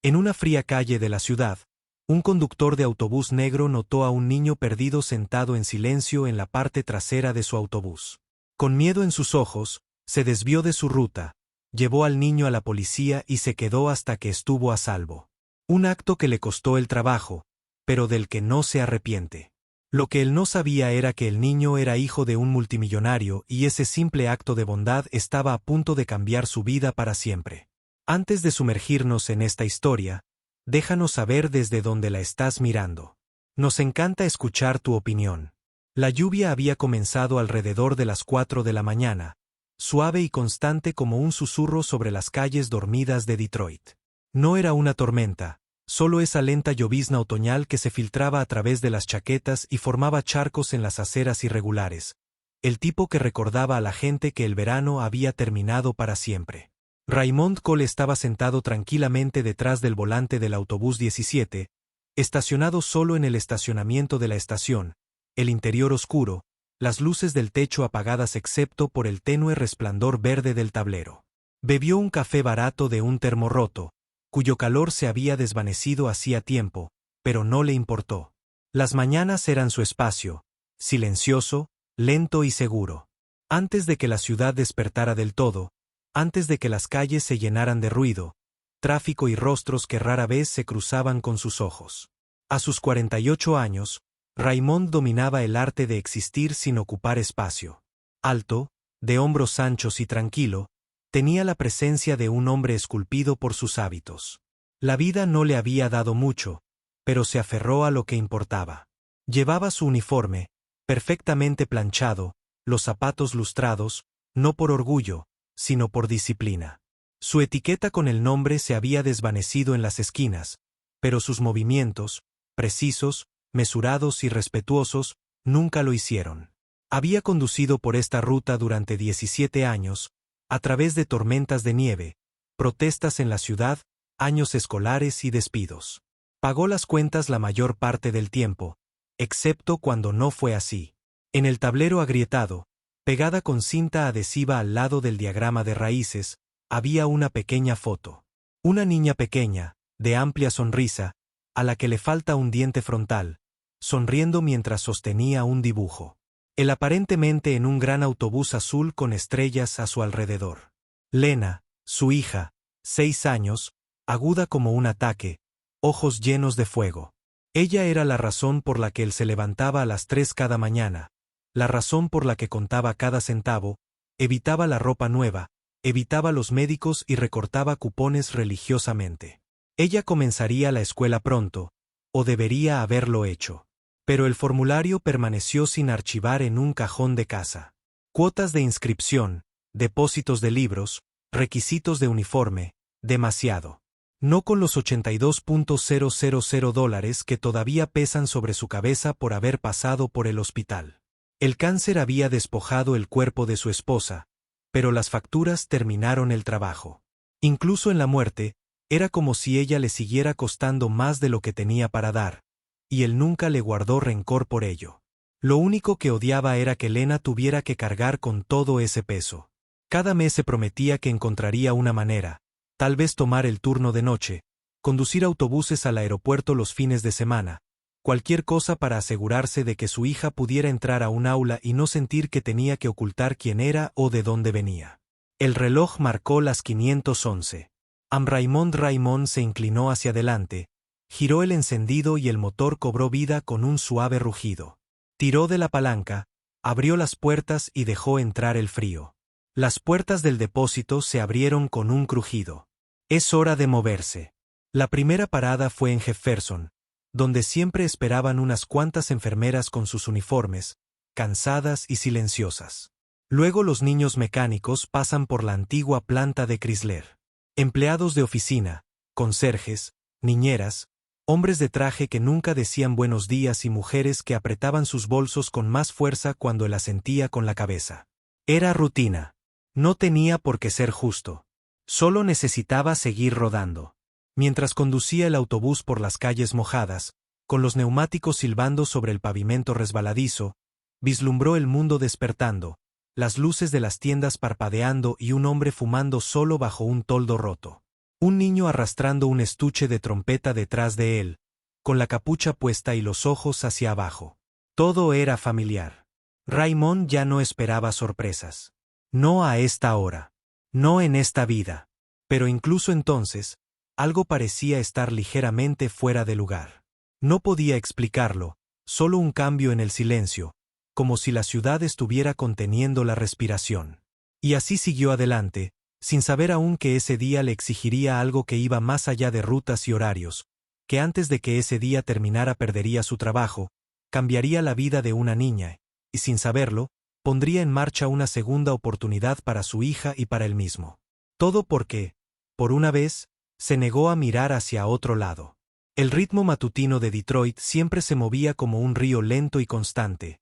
En una fría calle de la ciudad, un conductor de autobús negro notó a un niño perdido sentado en silencio en la parte trasera de su autobús. Con miedo en sus ojos, se desvió de su ruta, llevó al niño a la policía y se quedó hasta que estuvo a salvo. Un acto que le costó el trabajo, pero del que no se arrepiente. Lo que él no sabía era que el niño era hijo de un multimillonario y ese simple acto de bondad estaba a punto de cambiar su vida para siempre. Antes de sumergirnos en esta historia, déjanos saber desde dónde la estás mirando. Nos encanta escuchar tu opinión. La lluvia había comenzado alrededor de las 4 de la mañana, suave y constante como un susurro sobre las calles dormidas de Detroit. No era una tormenta, solo esa lenta llovizna otoñal que se filtraba a través de las chaquetas y formaba charcos en las aceras irregulares, el tipo que recordaba a la gente que el verano había terminado para siempre. Raymond Cole estaba sentado tranquilamente detrás del volante del autobús 17, estacionado solo en el estacionamiento de la estación, el interior oscuro, las luces del techo apagadas excepto por el tenue resplandor verde del tablero. Bebió un café barato de un termo roto, cuyo calor se había desvanecido hacía tiempo, pero no le importó. Las mañanas eran su espacio, silencioso, lento y seguro. Antes de que la ciudad despertara del todo, antes de que las calles se llenaran de ruido, tráfico y rostros que rara vez se cruzaban con sus ojos. A sus 48 años, Raymond dominaba el arte de existir sin ocupar espacio. Alto, de hombros anchos y tranquilo, tenía la presencia de un hombre esculpido por sus hábitos. La vida no le había dado mucho, pero se aferró a lo que importaba. Llevaba su uniforme, perfectamente planchado, los zapatos lustrados, no por orgullo, sino por disciplina. Su etiqueta con el nombre se había desvanecido en las esquinas, pero sus movimientos, precisos, mesurados y respetuosos, nunca lo hicieron. Había conducido por esta ruta durante 17 años, a través de tormentas de nieve, protestas en la ciudad, años escolares y despidos. Pagó las cuentas la mayor parte del tiempo, excepto cuando no fue así. En el tablero agrietado, pegada con cinta adhesiva al lado del diagrama de raíces, había una pequeña foto. Una niña pequeña, de amplia sonrisa, a la que le falta un diente frontal, sonriendo mientras sostenía un dibujo. Él aparentemente en un gran autobús azul con estrellas a su alrededor. Lena, su hija, 6 años, aguda como un ataque, ojos llenos de fuego. Ella era la razón por la que él se levantaba a las 3 cada mañana, la razón por la que contaba cada centavo, evitaba la ropa nueva, evitaba los médicos y recortaba cupones religiosamente. Ella comenzaría la escuela pronto, o debería haberlo hecho. Pero el formulario permaneció sin archivar en un cajón de casa. Cuotas de inscripción, depósitos de libros, requisitos de uniforme, demasiado. No con los $82,000 que todavía pesan sobre su cabeza por haber pasado por el hospital. El cáncer había despojado el cuerpo de su esposa, pero las facturas terminaron el trabajo. Incluso en la muerte, era como si ella le siguiera costando más de lo que tenía para dar, y él nunca le guardó rencor por ello. Lo único que odiaba era que Lena tuviera que cargar con todo ese peso. Cada mes se prometía que encontraría una manera, tal vez tomar el turno de noche, conducir autobuses al aeropuerto los fines de semana, cualquier cosa para asegurarse de que su hija pudiera entrar a un aula y no sentir que tenía que ocultar quién era o de dónde venía. El reloj marcó las 511. Raymond se inclinó hacia adelante, giró el encendido y el motor cobró vida con un suave rugido. Tiró de la palanca, abrió las puertas y dejó entrar el frío. Las puertas del depósito se abrieron con un crujido. Es hora de moverse. La primera parada fue en Jefferson, donde siempre esperaban unas cuantas enfermeras con sus uniformes, cansadas y silenciosas. Luego los niños mecánicos pasan por la antigua planta de Chrysler. Empleados de oficina, conserjes, niñeras, hombres de traje que nunca decían buenos días y mujeres que apretaban sus bolsos con más fuerza cuando él asentía con la cabeza. Era rutina. No tenía por qué ser justo. Solo necesitaba seguir rodando. Mientras conducía el autobús por las calles mojadas, con los neumáticos silbando sobre el pavimento resbaladizo, vislumbró el mundo despertando, las luces de las tiendas parpadeando y un hombre fumando solo bajo un toldo roto. Un niño arrastrando un estuche de trompeta detrás de él, con la capucha puesta y los ojos hacia abajo. Todo era familiar. Raymond ya no esperaba sorpresas. No a esta hora. No en esta vida. Pero incluso entonces, algo parecía estar ligeramente fuera de lugar. No podía explicarlo, solo un cambio en el silencio, como si la ciudad estuviera conteniendo la respiración. Y así siguió adelante, sin saber aún que ese día le exigiría algo que iba más allá de rutas y horarios, que antes de que ese día terminara perdería su trabajo, cambiaría la vida de una niña, y sin saberlo, pondría en marcha una segunda oportunidad para su hija y para él mismo. Todo porque, por una vez, se negó a mirar hacia otro lado. El ritmo matutino de Detroit siempre se movía como un río lento y constante,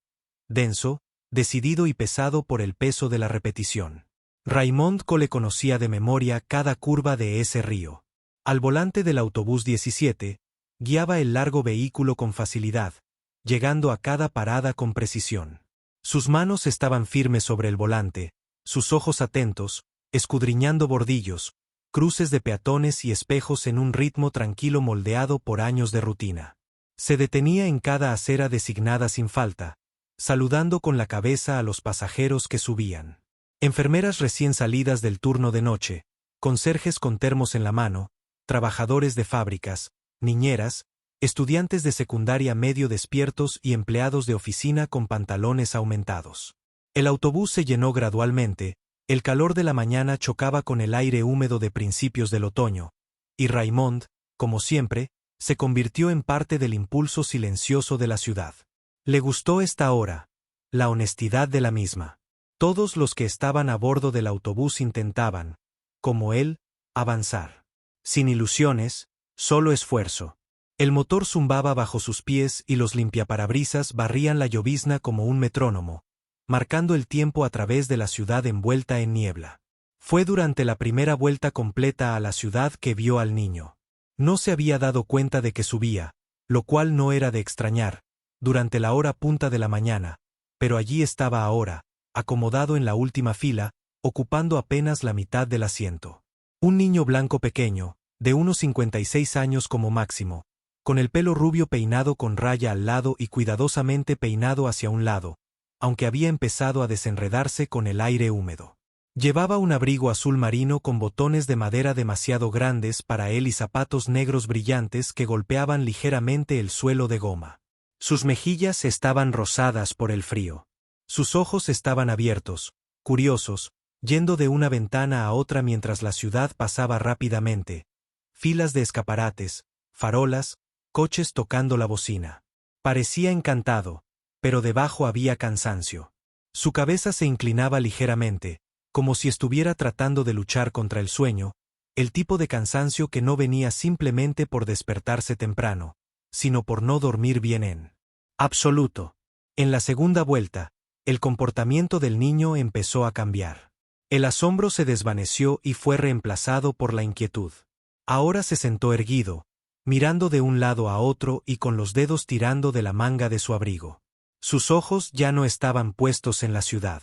denso, decidido y pesado por el peso de la repetición. Raymond le conocía de memoria cada curva de ese río. Al volante del autobús 17, guiaba el largo vehículo con facilidad, llegando a cada parada con precisión. Sus manos estaban firmes sobre el volante, sus ojos atentos, escudriñando bordillos, cruces de peatones y espejos en un ritmo tranquilo moldeado por años de rutina. Se detenía en cada acera designada sin falta, saludando con la cabeza a los pasajeros que subían. Enfermeras recién salidas del turno de noche, conserjes con termos en la mano, trabajadores de fábricas, niñeras, estudiantes de secundaria medio despiertos y empleados de oficina con pantalones aumentados. El autobús se llenó gradualmente, el calor de la mañana chocaba con el aire húmedo de principios del otoño, y Raymond, como siempre, se convirtió en parte del impulso silencioso de la ciudad. Le gustó esta hora, la honestidad de la misma. Todos los que estaban a bordo del autobús intentaban, como él, avanzar. Sin ilusiones, solo esfuerzo. El motor zumbaba bajo sus pies y los limpiaparabrisas barrían la llovizna como un metrónomo, marcando el tiempo a través de la ciudad envuelta en niebla. Fue durante la primera vuelta completa a la ciudad que vio al niño. No se había dado cuenta de que subía, lo cual no era de extrañar, durante la hora punta de la mañana, pero allí estaba ahora, acomodado en la última fila, ocupando apenas la mitad del asiento. Un niño blanco pequeño, de unos 56 años como máximo, con el pelo rubio peinado con raya al lado y cuidadosamente peinado hacia un lado, aunque había empezado a desenredarse con el aire húmedo. Llevaba un abrigo azul marino con botones de madera demasiado grandes para él y zapatos negros brillantes que golpeaban ligeramente el suelo de goma. Sus mejillas estaban rosadas por el frío. Sus ojos estaban abiertos, curiosos, yendo de una ventana a otra mientras la ciudad pasaba rápidamente. Filas de escaparates, farolas, coches tocando la bocina. Parecía encantado, pero debajo había cansancio. Su cabeza se inclinaba ligeramente, como si estuviera tratando de luchar contra el sueño, el tipo de cansancio que no venía simplemente por despertarse temprano, sino por no dormir bien en absoluto. En la segunda vuelta, el comportamiento del niño empezó a cambiar. El asombro se desvaneció y fue reemplazado por la inquietud. Ahora se sentó erguido, mirando de un lado a otro y con los dedos tirando de la manga de su abrigo. Sus ojos ya no estaban puestos en la ciudad.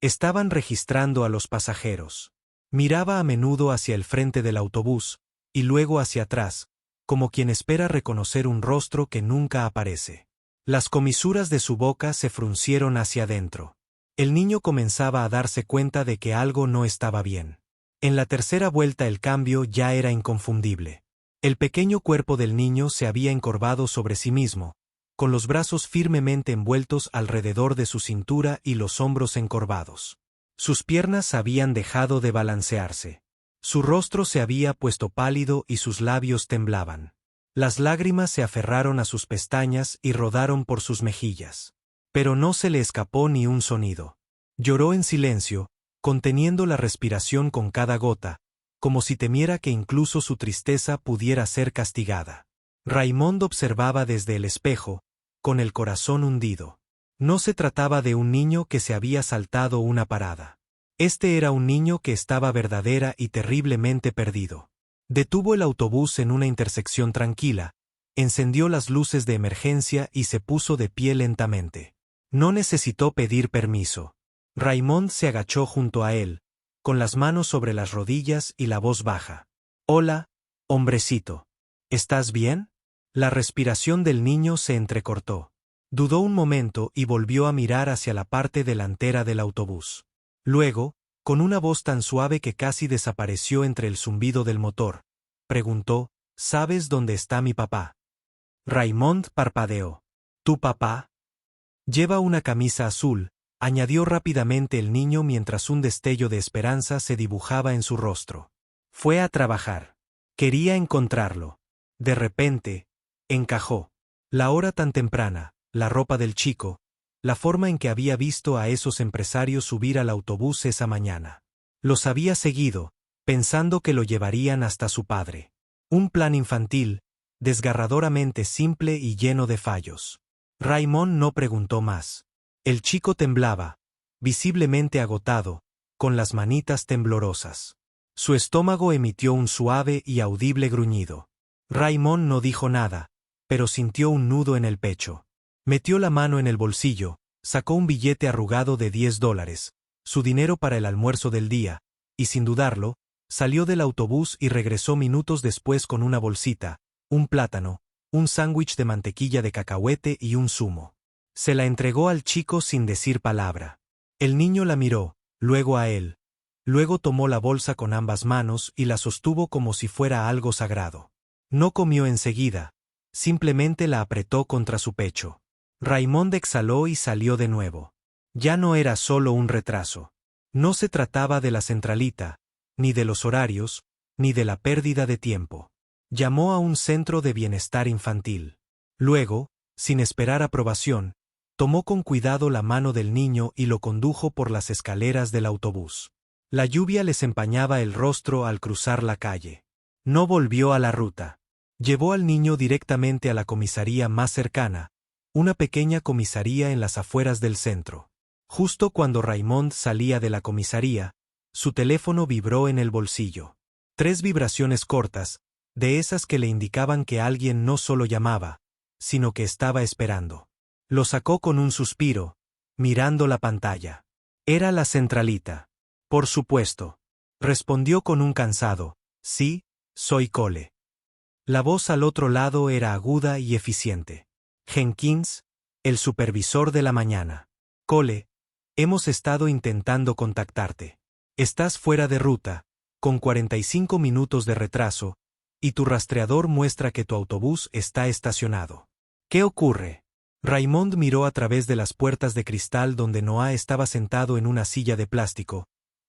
Estaban registrando a los pasajeros. Miraba a menudo hacia el frente del autobús, y luego hacia atrás, como quien espera reconocer un rostro que nunca aparece. Las comisuras de su boca se fruncieron hacia adentro. El niño comenzaba a darse cuenta de que algo no estaba bien. En la tercera vuelta el cambio ya era inconfundible. El pequeño cuerpo del niño se había encorvado sobre sí mismo, con los brazos firmemente envueltos alrededor de su cintura y los hombros encorvados. Sus piernas habían dejado de balancearse. Su rostro se había puesto pálido y sus labios temblaban. Las lágrimas se aferraron a sus pestañas y rodaron por sus mejillas. Pero no se le escapó ni un sonido. Lloró en silencio, conteniendo la respiración con cada gota, como si temiera que incluso su tristeza pudiera ser castigada. Raymond observaba desde el espejo, con el corazón hundido. No se trataba de un niño que se había saltado una parada. Este era un niño que estaba verdadera y terriblemente perdido. Detuvo el autobús en una intersección tranquila, encendió las luces de emergencia y se puso de pie lentamente. No necesitó pedir permiso. Raymond se agachó junto a él, con las manos sobre las rodillas y la voz baja. Hola, hombrecito. ¿Estás bien? La respiración del niño se entrecortó. Dudó un momento y volvió a mirar hacia la parte delantera del autobús. Luego, con una voz tan suave que casi desapareció entre el zumbido del motor, preguntó, ¿sabes dónde está mi papá? Raymond parpadeó. ¿Tu papá? Lleva una camisa azul, añadió rápidamente el niño mientras un destello de esperanza se dibujaba en su rostro. Fue a trabajar. Quería encontrarlo. De repente, encajó. La hora tan temprana, la ropa del chico, la forma en que había visto a esos empresarios subir al autobús esa mañana. Los había seguido, pensando que lo llevarían hasta su padre. Un plan infantil, desgarradoramente simple y lleno de fallos. Raymond no preguntó más. El chico temblaba, visiblemente agotado, con las manitas temblorosas. Su estómago emitió un suave y audible gruñido. Raymond no dijo nada, pero sintió un nudo en el pecho. Metió la mano en el bolsillo, sacó un billete arrugado de $10, su dinero para el almuerzo del día, y sin dudarlo, salió del autobús y regresó minutos después con una bolsita, un plátano, un sándwich de mantequilla de cacahuete y un zumo. Se la entregó al chico sin decir palabra. El niño la miró, luego a él. Luego tomó la bolsa con ambas manos y la sostuvo como si fuera algo sagrado. No comió enseguida, simplemente la apretó contra su pecho. Raymond exhaló y salió de nuevo. Ya no era solo un retraso. No se trataba de la centralita, ni de los horarios, ni de la pérdida de tiempo. Llamó a un centro de bienestar infantil. Luego, sin esperar aprobación, tomó con cuidado la mano del niño y lo condujo por las escaleras del autobús. La lluvia les empañaba el rostro al cruzar la calle. No volvió a la ruta. Llevó al niño directamente a la comisaría más cercana, una pequeña comisaría en las afueras del centro. Justo cuando Raymond salía de la comisaría, su teléfono vibró en el bolsillo. 3 vibraciones cortas, de esas que le indicaban que alguien no solo llamaba, sino que estaba esperando. Lo sacó con un suspiro, mirando la pantalla. Era la centralita. Por supuesto. Respondió con un cansado, sí, soy Cole. La voz al otro lado era aguda y eficiente. Jenkins, el supervisor de la mañana. Cole, hemos estado intentando contactarte. Estás fuera de ruta, con 45 minutos de retraso, y tu rastreador muestra que tu autobús está estacionado. ¿Qué ocurre? Raymond miró a través de las puertas de cristal donde Noah estaba sentado en una silla de plástico,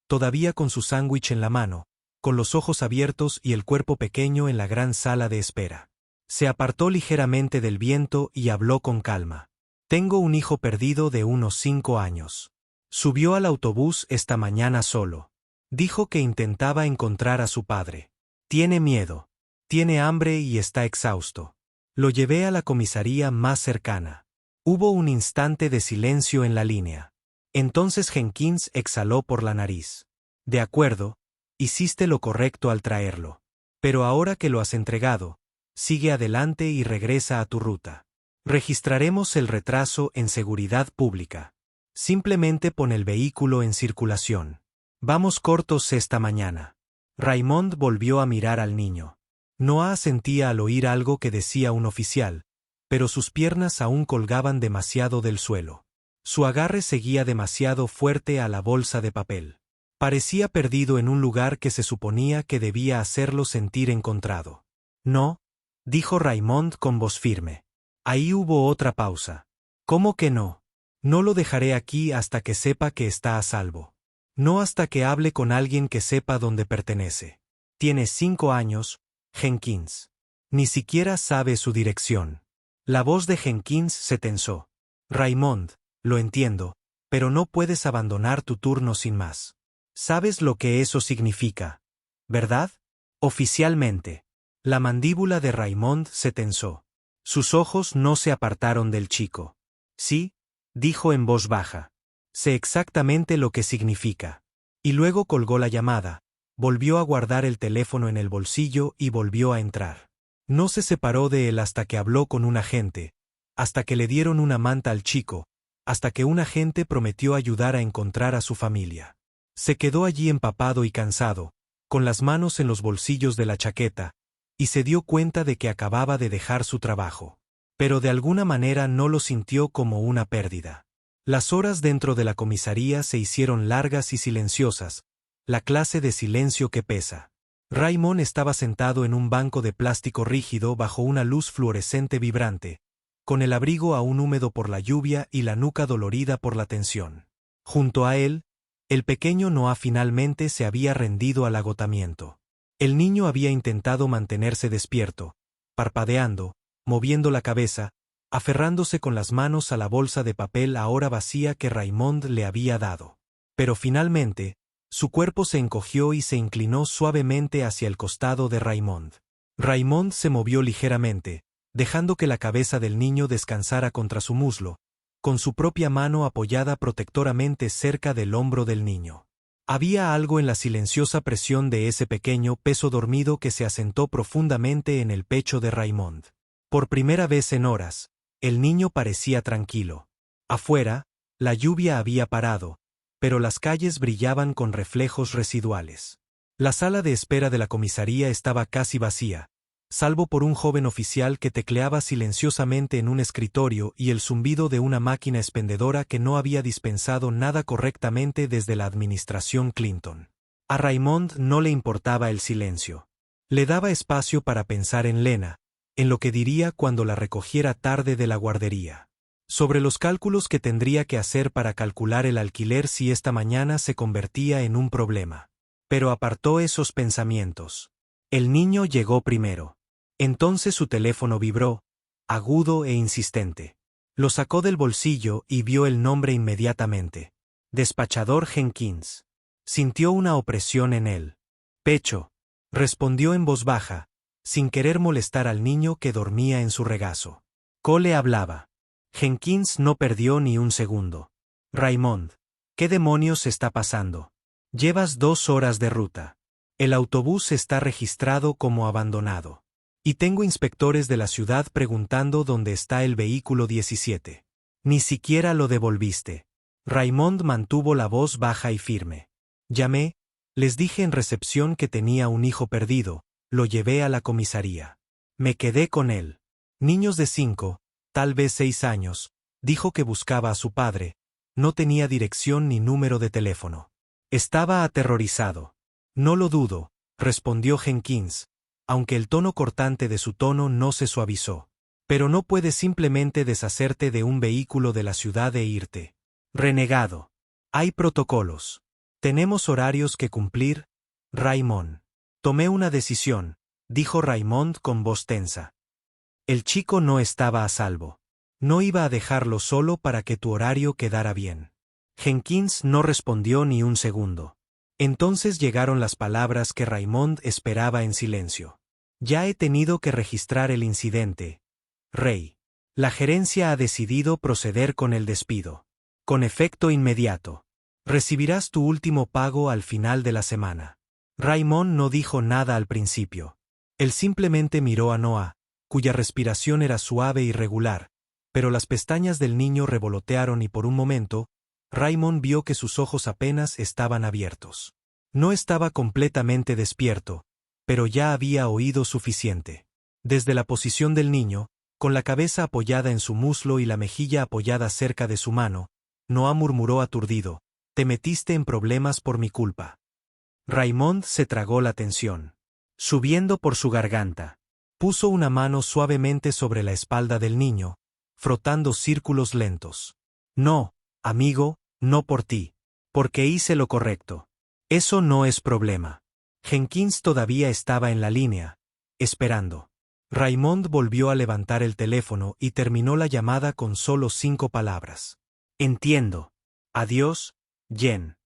todavía con su sándwich en la mano, con los ojos abiertos y el cuerpo pequeño en la gran sala de espera. Se apartó ligeramente del viento y habló con calma. Tengo un hijo perdido de unos 5 años. Subió al autobús esta mañana solo. Dijo que intentaba encontrar a su padre. Tiene miedo. Tiene hambre y está exhausto. Lo llevé a la comisaría más cercana. Hubo un instante de silencio en la línea. Entonces Jenkins exhaló por la nariz. De acuerdo, hiciste lo correcto al traerlo. Pero ahora que lo has entregado, sigue adelante y regresa a tu ruta. Registraremos el retraso en seguridad pública. Simplemente pon el vehículo en circulación. Vamos cortos esta mañana. Raymond volvió a mirar al niño. Noah asentía al oír algo que decía un oficial, pero sus piernas aún colgaban demasiado del suelo. Su agarre seguía demasiado fuerte a la bolsa de papel. Parecía perdido en un lugar que se suponía que debía hacerlo sentir encontrado. No, dijo Raymond con voz firme. Ahí hubo otra pausa. ¿Cómo que no? No lo dejaré aquí hasta que sepa que está a salvo. No hasta que hable con alguien que sepa dónde pertenece. Tiene 5 años, Jenkins. Ni siquiera sabe su dirección. La voz de Jenkins se tensó. Raymond, lo entiendo, pero no puedes abandonar tu turno sin más. ¿Sabes lo que eso significa? ¿Verdad? Oficialmente. La mandíbula de Raymond se tensó. Sus ojos no se apartaron del chico. Sí, dijo en voz baja. Sé exactamente lo que significa. Y luego colgó la llamada, volvió a guardar el teléfono en el bolsillo y volvió a entrar. No se separó de él hasta que habló con un agente, hasta que le dieron una manta al chico, hasta que un agente prometió ayudar a encontrar a su familia. Se quedó allí empapado y cansado, con las manos en los bolsillos de la chaqueta, y se dio cuenta de que acababa de dejar su trabajo. Pero de alguna manera no lo sintió como una pérdida. Las horas dentro de la comisaría se hicieron largas y silenciosas, la clase de silencio que pesa. Raymond estaba sentado en un banco de plástico rígido bajo una luz fluorescente vibrante, con el abrigo aún húmedo por la lluvia y la nuca dolorida por la tensión. Junto a él, el pequeño Noah finalmente se había rendido al agotamiento. El niño había intentado mantenerse despierto, parpadeando, moviendo la cabeza, aferrándose con las manos a la bolsa de papel ahora vacía que Raymond le había dado. Pero finalmente, su cuerpo se encogió y se inclinó suavemente hacia el costado de Raymond. Raymond se movió ligeramente, dejando que la cabeza del niño descansara contra su muslo, con su propia mano apoyada protectoramente cerca del hombro del niño. Había algo en la silenciosa presión de ese pequeño peso dormido que se asentó profundamente en el pecho de Raymond. Por primera vez en horas, el niño parecía tranquilo. Afuera, la lluvia había parado, pero las calles brillaban con reflejos residuales. La sala de espera de la comisaría estaba casi vacía, salvo por un joven oficial que tecleaba silenciosamente en un escritorio y el zumbido de una máquina expendedora que no había dispensado nada correctamente desde la administración Clinton. A Raymond no le importaba el silencio. Le daba espacio para pensar en Lena, en lo que diría cuando la recogiera tarde de la guardería. Sobre los cálculos que tendría que hacer para calcular el alquiler si esta mañana se convertía en un problema. Pero apartó esos pensamientos. El niño llegó primero. Entonces su teléfono vibró, agudo e insistente. Lo sacó del bolsillo y vio el nombre inmediatamente. Despachador Jenkins. Sintió una opresión en el pecho. Respondió en voz baja, sin querer molestar al niño que dormía en su regazo. Cole hablaba. Jenkins no perdió ni un segundo. Raymond, ¿qué demonios está pasando? Llevas 2 horas de ruta. El autobús está registrado como abandonado. Y tengo inspectores de la ciudad preguntando dónde está el vehículo 17. Ni siquiera lo devolviste. Raymond mantuvo la voz baja y firme. Llamé, les dije en recepción que tenía un hijo perdido, lo llevé a la comisaría. Me quedé con él. Niños de 5, tal vez 6 años, dijo que buscaba a su padre, no tenía dirección ni número de teléfono. Estaba aterrorizado. No lo dudo, respondió Jenkins, aunque el tono cortante de su tono no se suavizó. Pero no puedes simplemente deshacerte de un vehículo de la ciudad e irte. Renegado. Hay protocolos. Tenemos horarios que cumplir, Raymond. Tomé una decisión, dijo Raymond con voz tensa. El chico no estaba a salvo. No iba a dejarlo solo para que tu horario quedara bien. Jenkins no respondió ni un segundo. Entonces llegaron las palabras que Raymond esperaba en silencio. Ya he tenido que registrar el incidente, Ray. La gerencia ha decidido proceder con el despido. Con efecto inmediato. Recibirás tu último pago al final de la semana. Raymond no dijo nada al principio. Él simplemente miró a Noah, cuya respiración era suave y regular, pero las pestañas del niño revolotearon y por un momento, Raymond vio que sus ojos apenas estaban abiertos. No estaba completamente despierto, pero ya había oído suficiente. Desde la posición del niño, con la cabeza apoyada en su muslo y la mejilla apoyada cerca de su mano, Noah murmuró aturdido, «Te metiste en problemas por mi culpa». Raymond se tragó la tensión. Subiendo por su garganta, puso una mano suavemente sobre la espalda del niño, frotando círculos lentos. «No, amigo, no por ti. Porque hice lo correcto. Eso no es problema». Jenkins todavía estaba en la línea, esperando. Raymond volvió a levantar el teléfono y terminó la llamada con solo 5 palabras. «Entiendo. Adiós, Jen».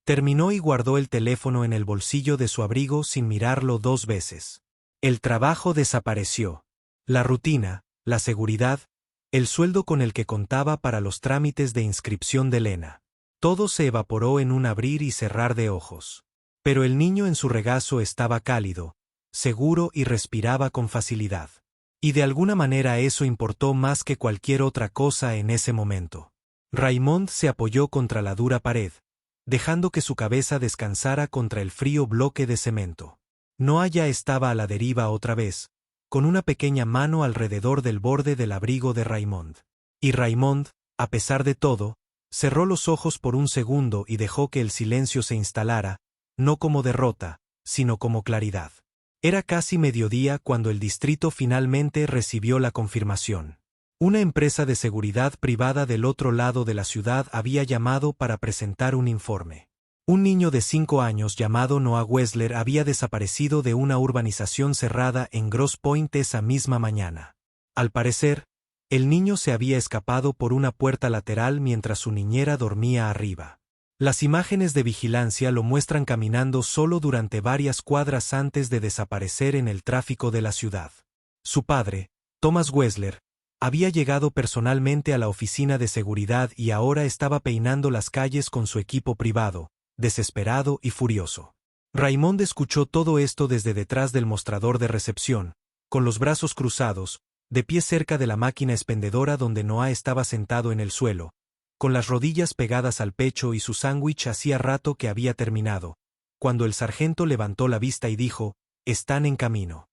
Terminó y guardó el teléfono en el bolsillo de su abrigo sin mirarlo 2 veces. El trabajo desapareció. La rutina, la seguridad, el sueldo con el que contaba para los trámites de inscripción de Lena. Todo se evaporó en un abrir y cerrar de ojos. Pero el niño en su regazo estaba cálido, seguro y respiraba con facilidad. Y de alguna manera eso importó más que cualquier otra cosa en ese momento. Raymond se apoyó contra la dura pared, dejando que su cabeza descansara contra el frío bloque de cemento. Noah ya estaba a la deriva otra vez, con una pequeña mano alrededor del borde del abrigo de Raymond. Y Raymond, a pesar de todo, cerró los ojos por un segundo y dejó que el silencio se instalara, no como derrota, sino como claridad. Era casi mediodía cuando el distrito finalmente recibió la confirmación. Una empresa de seguridad privada del otro lado de la ciudad había llamado para presentar un informe. Un niño de 5 años llamado Noah Wessler había desaparecido de una urbanización cerrada en Grosse Pointe esa misma mañana. Al parecer, el niño se había escapado por una puerta lateral mientras su niñera dormía arriba. Las imágenes de vigilancia lo muestran caminando solo durante varias cuadras antes de desaparecer en el tráfico de la ciudad. Su padre, Thomas Wessler, había llegado personalmente a la oficina de seguridad y ahora estaba peinando las calles con su equipo privado, desesperado y furioso. Raymond escuchó todo esto desde detrás del mostrador de recepción, con los brazos cruzados, de pie cerca de la máquina expendedora donde Noah estaba sentado en el suelo, con las rodillas pegadas al pecho y su sándwich hacía rato que había terminado, cuando el sargento levantó la vista y dijo: «Están en camino».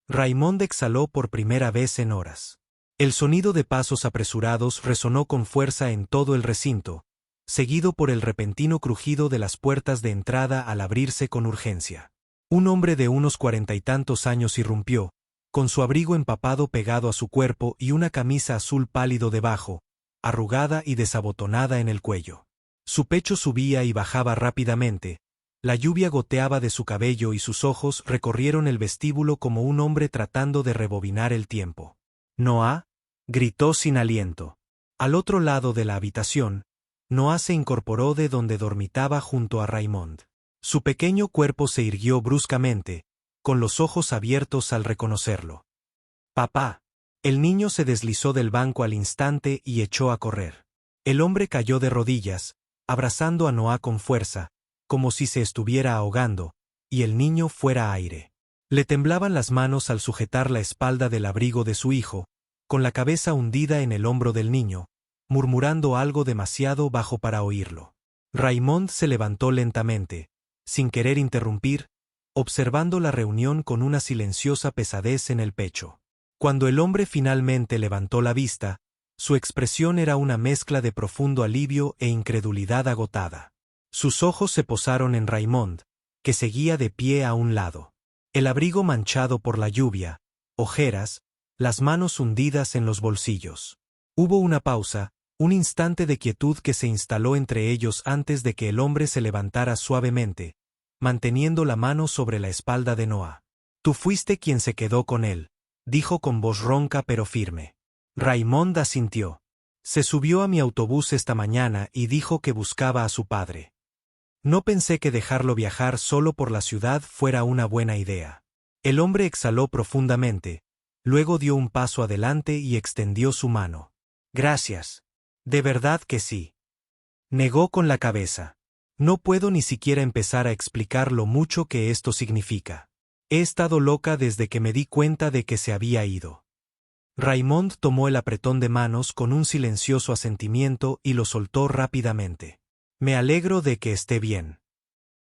Raymond exhaló por primera vez en horas. El sonido de pasos apresurados resonó con fuerza en todo el recinto, seguido por el repentino crujido de las puertas de entrada al abrirse con urgencia. Un hombre de unos 40 y tantos años irrumpió, con su abrigo empapado pegado a su cuerpo y una camisa azul pálido debajo, arrugada y desabotonada en el cuello. Su pecho subía y bajaba rápidamente, la lluvia goteaba de su cabello y sus ojos recorrieron el vestíbulo como un hombre tratando de rebobinar el tiempo. «Noah», gritó sin aliento. Al otro lado de la habitación, Noah se incorporó de donde dormitaba junto a Raymond. Su pequeño cuerpo se irguió bruscamente, con los ojos abiertos al reconocerlo. «Papá». El niño se deslizó del banco al instante y echó a correr. El hombre cayó de rodillas, abrazando a Noah con fuerza, como si se estuviera ahogando, y el niño fuera aire. Le temblaban las manos al sujetar la espalda del abrigo de su hijo, con la cabeza hundida en el hombro del niño, murmurando algo demasiado bajo para oírlo. Raymond se levantó lentamente, sin querer interrumpir, observando la reunión con una silenciosa pesadez en el pecho. Cuando el hombre finalmente levantó la vista, su expresión era una mezcla de profundo alivio e incredulidad agotada. Sus ojos se posaron en Raymond, que seguía de pie a un lado. El abrigo manchado por la lluvia, ojeras, las manos hundidas en los bolsillos. Hubo una pausa, un instante de quietud que se instaló entre ellos antes de que el hombre se levantara suavemente, manteniendo la mano sobre la espalda de Noah. «Tú fuiste quien se quedó con él», dijo con voz ronca pero firme. Raymond asintió. «Se subió a mi autobús esta mañana y dijo que buscaba a su padre. No pensé que dejarlo viajar solo por la ciudad fuera una buena idea». El hombre exhaló profundamente, luego dio un paso adelante y extendió su mano. «Gracias. De verdad que sí». Negó con la cabeza. «No puedo ni siquiera empezar a explicar lo mucho que esto significa. He estado loca desde que me di cuenta de que se había ido». Raymond tomó el apretón de manos con un silencioso asentimiento y lo soltó rápidamente. «Me alegro de que esté bien».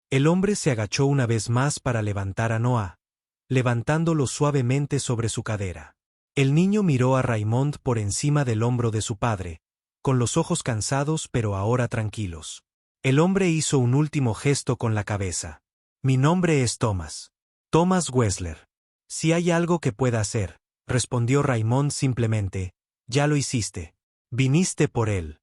El hombre se agachó una vez más para levantar a Noah, levantándolo suavemente sobre su cadera. El niño miró a Raymond por encima del hombro de su padre, con los ojos cansados pero ahora tranquilos. El hombre hizo un último gesto con la cabeza. «Mi nombre es Thomas. Thomas Wessler. Si hay algo que pueda hacer», respondió Raymond simplemente, «ya lo hiciste. Viniste por él».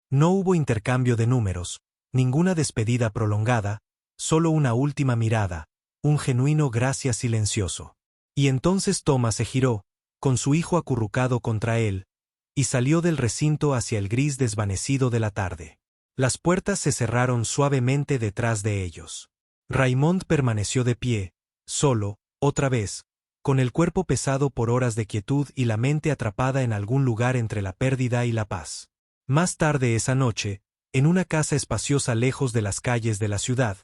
No hubo intercambio de números, ninguna despedida prolongada, solo una última mirada, un genuino gracias silencioso. Y entonces Thomas se giró, con su hijo acurrucado contra él, y salió del recinto hacia el gris desvanecido de la tarde. Las puertas se cerraron suavemente detrás de ellos. Raymond permaneció de pie, solo, otra vez, con el cuerpo pesado por horas de quietud y la mente atrapada en algún lugar entre la pérdida y la paz. Más tarde esa noche, en una casa espaciosa lejos de las calles de la ciudad,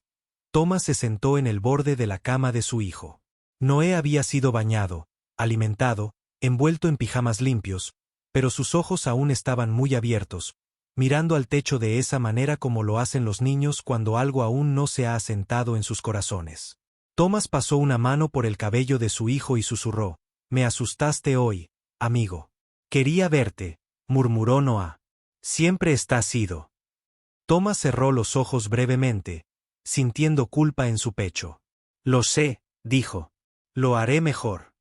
Thomas se sentó en el borde de la cama de su hijo. Noé había sido bañado, alimentado, envuelto en pijamas limpios, pero sus ojos aún estaban muy abiertos, mirando al techo de esa manera como lo hacen los niños cuando algo aún no se ha asentado en sus corazones. Thomas pasó una mano por el cabello de su hijo y susurró: «Me asustaste hoy, amigo». «Quería verte», murmuró Noah. «Siempre estás ido». Thomas cerró los ojos brevemente, sintiendo culpa en su pecho. «Lo sé», dijo. «Lo haré mejor».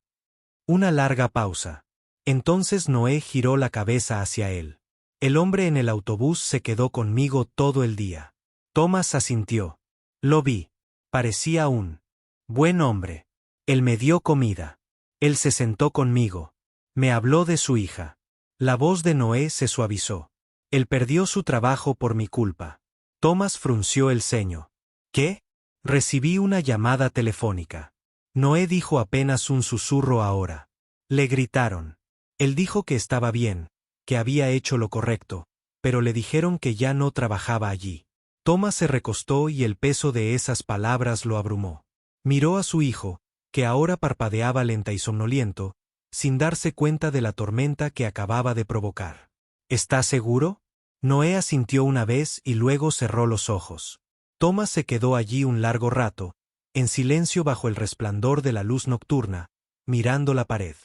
Una larga pausa. Entonces Noé giró la cabeza hacia él. «El hombre en el autobús se quedó conmigo todo el día». Thomas asintió. «Lo vi. Parecía un buen hombre. Él me dio comida. Él se sentó conmigo. Me habló de su hija». La voz de Noé se suavizó. «Él perdió su trabajo por mi culpa». Thomas frunció el ceño. «¿Qué?» «Recibí una llamada telefónica». Noé dijo apenas un susurro ahora. Le gritaron. Él dijo que estaba bien, que había hecho lo correcto, pero le dijeron que ya no trabajaba allí. Thomas se recostó y el peso de esas palabras lo abrumó. Miró a su hijo, que ahora parpadeaba lenta y somnoliento, sin darse cuenta de la tormenta que acababa de provocar. ¿Estás seguro? Noé asintió una vez y luego cerró los ojos. Thomas se quedó allí un largo rato, en silencio bajo el resplandor de la luz nocturna, mirando la pared.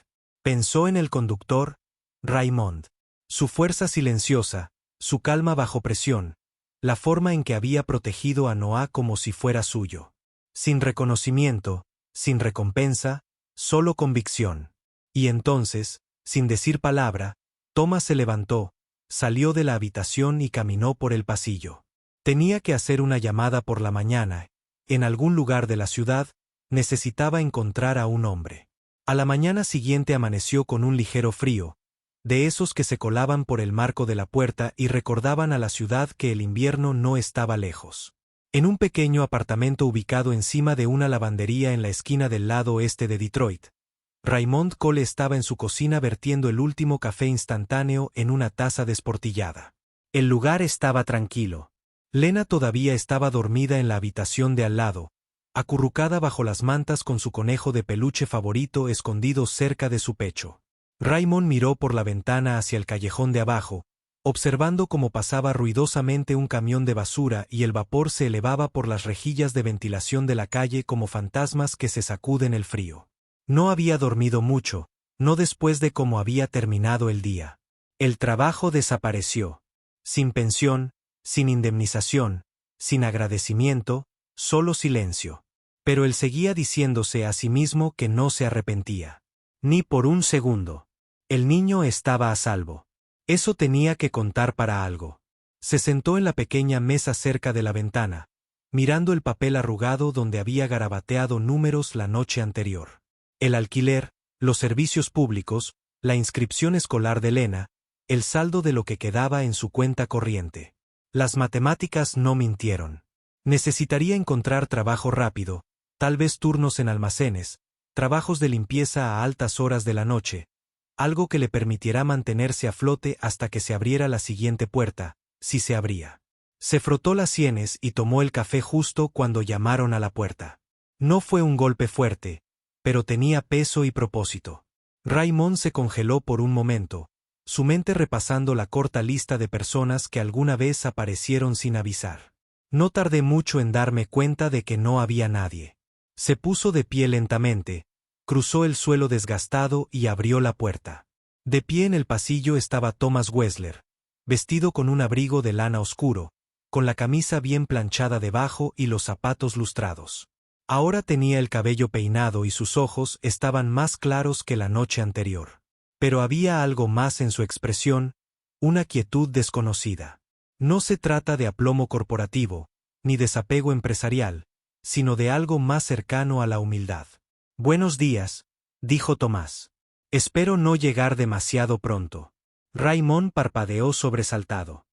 Pensó en el conductor, Raymond. Su fuerza silenciosa, su calma bajo presión, la forma en que había protegido a Noah como si fuera suyo. Sin reconocimiento, sin recompensa, solo convicción. Y entonces, sin decir palabra, Thomas se levantó, salió de la habitación y caminó por el pasillo. Tenía que hacer una llamada por la mañana. En algún lugar de la ciudad, necesitaba encontrar a un hombre. A la mañana siguiente amaneció con un ligero frío, de esos que se colaban por el marco de la puerta y recordaban a la ciudad que el invierno no estaba lejos. En un pequeño apartamento ubicado encima de una lavandería en la esquina del lado oeste de Detroit, Raymond Cole estaba en su cocina vertiendo el último café instantáneo en una taza desportillada. El lugar estaba tranquilo. Lena todavía estaba dormida en la habitación de al lado, acurrucada bajo las mantas con su conejo de peluche favorito escondido cerca de su pecho. Raymond miró por la ventana hacia el callejón de abajo, observando cómo pasaba ruidosamente un camión de basura y el vapor se elevaba por las rejillas de ventilación de la calle como fantasmas que se sacuden el frío. No había dormido mucho, no después de cómo había terminado el día. El trabajo desapareció. Sin pensión, sin indemnización, sin agradecimiento, solo silencio. Pero él seguía diciéndose a sí mismo que no se arrepentía. Ni por un segundo. El niño estaba a salvo. Eso tenía que contar para algo. Se sentó en la pequeña mesa cerca de la ventana, mirando el papel arrugado donde había garabateado números la noche anterior. El alquiler, los servicios públicos, la inscripción escolar de Lena, el saldo de lo que quedaba en su cuenta corriente. Las matemáticas no mintieron. Necesitaría encontrar trabajo rápido, tal vez turnos en almacenes, trabajos de limpieza a altas horas de la noche, algo que le permitiera mantenerse a flote hasta que se abriera la siguiente puerta, si se abría. Se frotó las sienes y tomó el café justo cuando llamaron a la puerta. No fue un golpe fuerte, pero tenía peso y propósito. Raymond se congeló por un momento, su mente repasando la corta lista de personas que alguna vez aparecieron sin avisar. No tardé mucho en darme cuenta de que no había nadie. Se puso de pie lentamente, cruzó el suelo desgastado y abrió la puerta. De pie en el pasillo estaba Thomas Wessler, vestido con un abrigo de lana oscuro, con la camisa bien planchada debajo y los zapatos lustrados. Ahora tenía el cabello peinado y sus ojos estaban más claros que la noche anterior. Pero había algo más en su expresión, una quietud desconocida. No se trata de aplomo corporativo, ni desapego empresarial, sino de algo más cercano a la humildad. «Buenos días», dijo Tomás. «Espero no llegar demasiado pronto». Raymond parpadeó sobresaltado.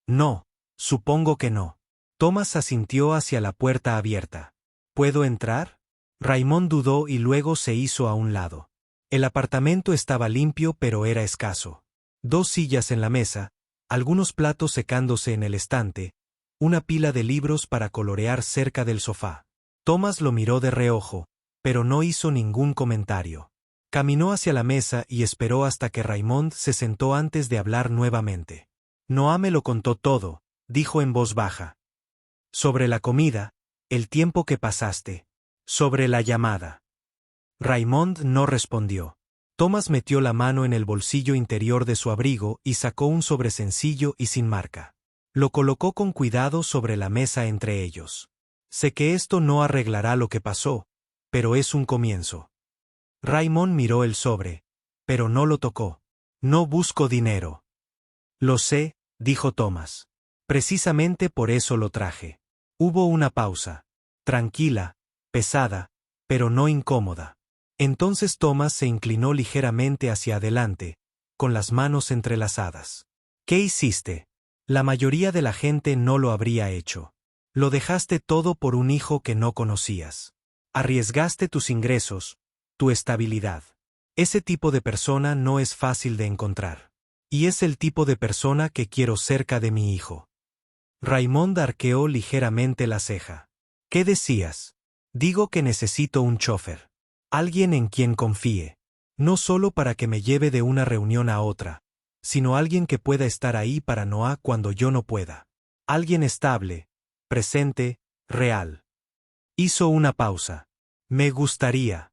No, supongo que no». Tomás asintió hacia la puerta abierta. «¿Puedo entrar?» Raymond dudó y luego se hizo a un lado. El apartamento estaba limpio pero era escaso. 2 sillas en la mesa, algunos platos secándose en el estante, una pila de libros para colorear cerca del sofá. Tomás lo miró de reojo, pero no hizo ningún comentario. Caminó hacia la mesa y esperó hasta que Raymond se sentó antes de hablar nuevamente. Noah me lo contó todo, dijo en voz baja. Sobre la comida, el tiempo que pasaste. Sobre la llamada. Raymond no respondió. Thomas metió la mano en el bolsillo interior de su abrigo y sacó un sobre sencillo y sin marca. Lo colocó con cuidado sobre la mesa entre ellos. Sé que esto no arreglará lo que pasó, pero es un comienzo. Raymond miró el sobre, pero no lo tocó. No busco dinero. Lo sé, dijo Thomas. Precisamente por eso lo traje. Hubo una pausa. Tranquila, pesada, pero no incómoda. Entonces Thomas se inclinó ligeramente hacia adelante, con las manos entrelazadas. ¿Qué hiciste? La mayoría de la gente no lo habría hecho. Lo dejaste todo por un hijo que no conocías. Arriesgaste tus ingresos, tu estabilidad. Ese tipo de persona no es fácil de encontrar. Y es el tipo de persona que quiero cerca de mi hijo. Raymond arqueó ligeramente la ceja. ¿Qué decías? Digo que necesito un chofer. Alguien en quien confíe. No solo para que me lleve de una reunión a otra, sino alguien que pueda estar ahí para Noah cuando yo no pueda. Alguien estable, presente, real. Hizo una pausa. Me gustaría.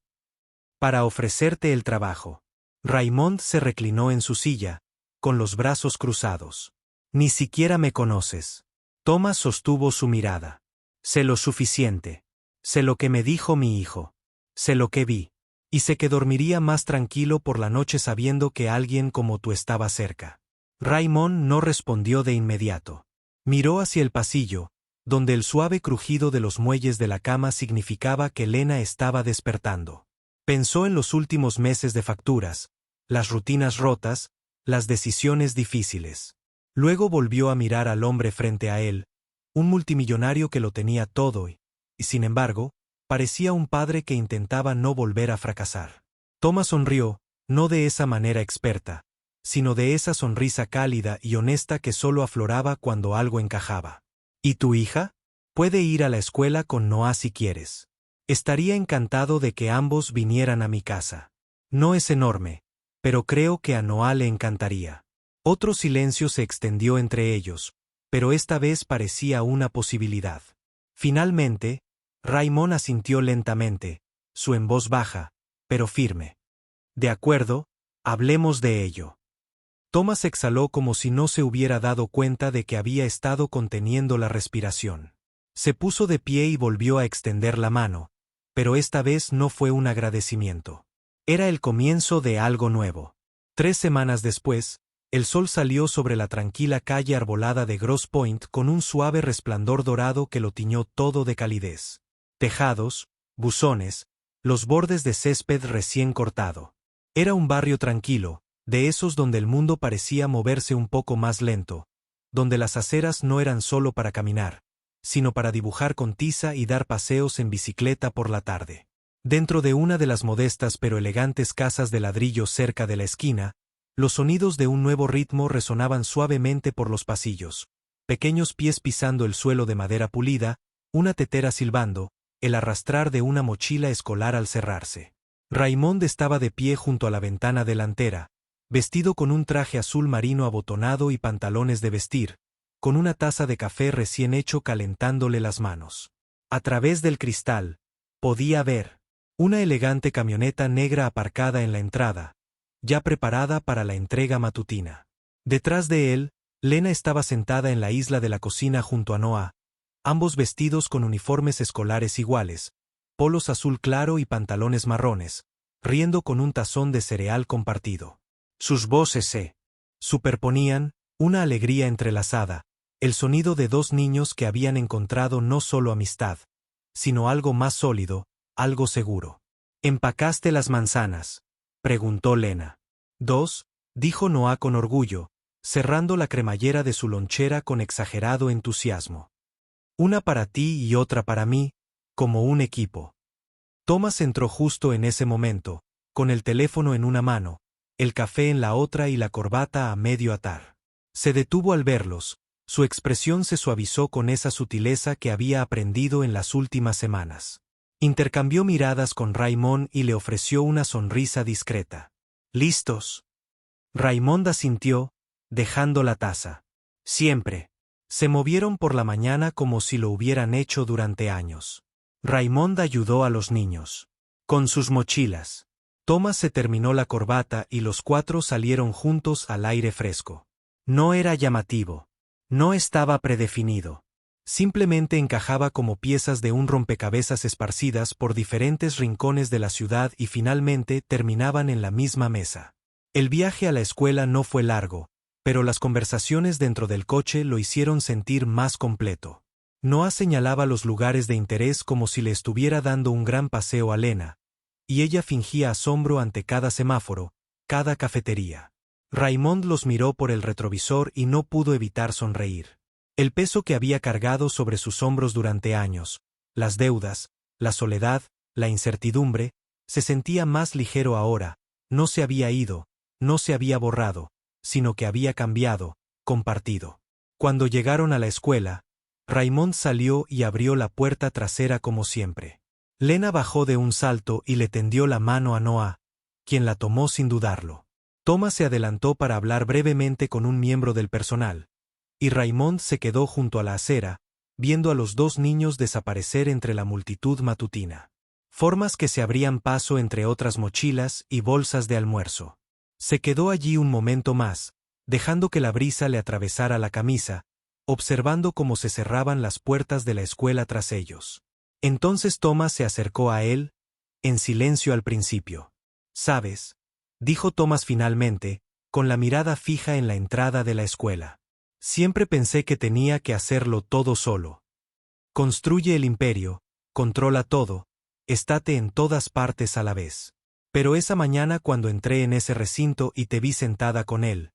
Para ofrecerte el trabajo. Raymond se reclinó en su silla, con los brazos cruzados. Ni siquiera me conoces. Thomas sostuvo su mirada. Sé lo suficiente. Sé lo que me dijo mi hijo. Sé lo que vi. Y sé que dormiría más tranquilo por la noche sabiendo que alguien como tú estaba cerca. Raymond no respondió de inmediato. Miró hacia el pasillo, donde el suave crujido de los muelles de la cama significaba que Lena estaba despertando. Pensó en los últimos meses de facturas, las rutinas rotas, las decisiones difíciles. Luego volvió a mirar al hombre frente a él, un multimillonario que lo tenía todo y, sin embargo, parecía un padre que intentaba no volver a fracasar. Thomas sonrió, no de esa manera experta, sino de esa sonrisa cálida y honesta que solo afloraba cuando algo encajaba. ¿Y tu hija? Puede ir a la escuela con Noah si quieres. Estaría encantado de que ambos vinieran a mi casa. No es enorme, pero creo que a Noah le encantaría. Otro silencio se extendió entre ellos, pero esta vez parecía una posibilidad. Finalmente, Raymond asintió lentamente, su en voz baja, pero firme. De acuerdo, hablemos de ello. Thomas exhaló como si no se hubiera dado cuenta de que había estado conteniendo la respiración. Se puso de pie y volvió a extender la mano, pero esta vez no fue un agradecimiento. Era el comienzo de algo nuevo. 3 semanas después, el sol salió sobre la tranquila calle arbolada de Grosse Pointe con un suave resplandor dorado que lo tiñó todo de calidez. Tejados, buzones, los bordes de césped recién cortado. Era un barrio tranquilo, de esos donde el mundo parecía moverse un poco más lento, donde las aceras no eran solo para caminar, sino para dibujar con tiza y dar paseos en bicicleta por la tarde. Dentro de una de las modestas pero elegantes casas de ladrillo cerca de la esquina, los sonidos de un nuevo ritmo resonaban suavemente por los pasillos, pequeños pies pisando el suelo de madera pulida, una tetera silbando, el arrastrar de una mochila escolar al cerrarse. Raymond estaba de pie junto a la ventana delantera, vestido con un traje azul marino abotonado y pantalones de vestir, con una taza de café recién hecho calentándole las manos. A través del cristal, podía ver una elegante camioneta negra aparcada en la entrada, ya preparada para la entrega matutina. Detrás de él, Lena estaba sentada en la isla de la cocina junto a Noah, ambos vestidos con uniformes escolares iguales, polos azul claro y pantalones marrones, riendo con un tazón de cereal compartido. Sus voces se superponían, una alegría entrelazada, el sonido de 2 niños que habían encontrado no solo amistad, sino algo más sólido, algo seguro. ¿Empacaste las manzanas?, preguntó Lena. 2, dijo Noah con orgullo, cerrando la cremallera de su lonchera con exagerado entusiasmo. Una para ti y otra para mí, como un equipo. Thomas entró justo en ese momento, con el teléfono en una mano, el café en la otra y la corbata a medio atar. Se detuvo al verlos, su expresión se suavizó con esa sutileza que había aprendido en las últimas semanas. Intercambió miradas con Raymond y le ofreció una sonrisa discreta. ¿Listos? Raymond asintió, dejando la taza. Siempre. Se movieron por la mañana como si lo hubieran hecho durante años. Raymond ayudó a los niños. Con sus mochilas. Thomas se terminó la corbata y los cuatro salieron juntos al aire fresco. No era llamativo. No estaba predefinido. Simplemente encajaba como piezas de un rompecabezas esparcidas por diferentes rincones de la ciudad y finalmente terminaban en la misma mesa. El viaje a la escuela no fue largo, pero las conversaciones dentro del coche lo hicieron sentir más completo. Noah señalaba los lugares de interés como si le estuviera dando un gran paseo a Lena, y ella fingía asombro ante cada semáforo, cada cafetería. Raymond los miró por el retrovisor y no pudo evitar sonreír. El peso que había cargado sobre sus hombros durante años, las deudas, la soledad, la incertidumbre, se sentía más ligero ahora, no se había ido, no se había borrado, sino que había cambiado, compartido. Cuando llegaron a la escuela, Raymond salió y abrió la puerta trasera como siempre. Lena bajó de un salto y le tendió la mano a Noah, quien la tomó sin dudarlo. Thomas se adelantó para hablar brevemente con un miembro del personal, y Raymond se quedó junto a la acera, viendo a los dos niños desaparecer entre la multitud matutina. Formas que se abrían paso entre otras mochilas y bolsas de almuerzo. Se quedó allí un momento más, dejando que la brisa le atravesara la camisa, observando cómo se cerraban las puertas de la escuela tras ellos. Entonces Thomas se acercó a él, en silencio al principio. «¿Sabes?», dijo Thomas finalmente, con la mirada fija en la entrada de la escuela. «Siempre pensé que tenía que hacerlo todo solo. Construye el imperio, controla todo, estate en todas partes a la vez. Pero esa mañana cuando entré en ese recinto y te vi sentada con él,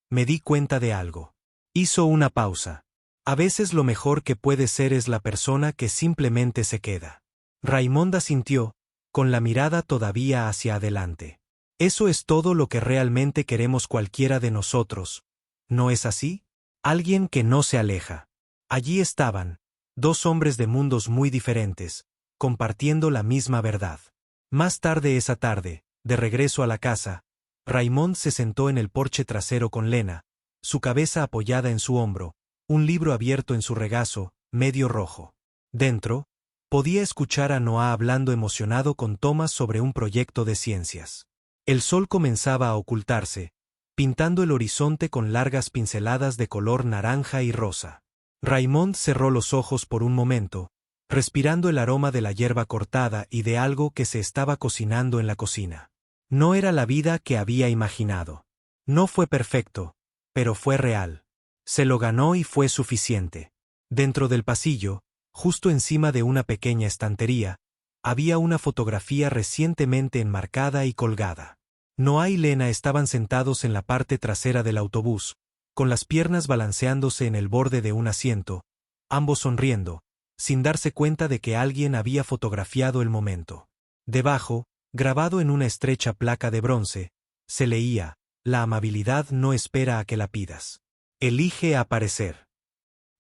me di cuenta de algo». Hizo una pausa. «A veces lo mejor que puede ser es la persona que simplemente se queda». Raymond asintió, con la mirada todavía hacia adelante. «Eso es todo lo que realmente queremos cualquiera de nosotros, ¿no es así? Alguien que no se aleja». Allí estaban, dos hombres de mundos muy diferentes, compartiendo la misma verdad. Más tarde esa tarde, de regreso a la casa, Raymond se sentó en el porche trasero con Lena, su cabeza apoyada en su hombro, un libro abierto en su regazo, medio rojo. Dentro, podía escuchar a Noah hablando emocionado con Thomas sobre un proyecto de ciencias. El sol comenzaba a ocultarse, pintando el horizonte con largas pinceladas de color naranja y rosa. Raymond cerró los ojos por un momento, respirando el aroma de la hierba cortada y de algo que se estaba cocinando en la cocina. No era la vida que había imaginado. No fue perfecto, pero fue real. Se lo ganó y fue suficiente. Dentro del pasillo, justo encima de una pequeña estantería, había una fotografía recientemente enmarcada y colgada. Noah y Lena estaban sentados en la parte trasera del autobús, con las piernas balanceándose en el borde de un asiento, ambos sonriendo, sin darse cuenta de que alguien había fotografiado el momento. Debajo, grabado en una estrecha placa de bronce, se leía: «La amabilidad no espera a que la pidas. Elige aparecer».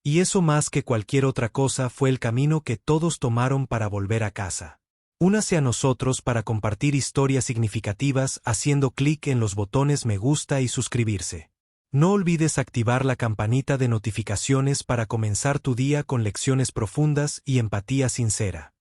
Y eso más que cualquier otra cosa fue el camino que todos tomaron para volver a casa. Únase a nosotros para compartir historias significativas haciendo clic en los botones me gusta y suscribirse. No olvides activar la campanita de notificaciones para comenzar tu día con lecciones profundas y empatía sincera.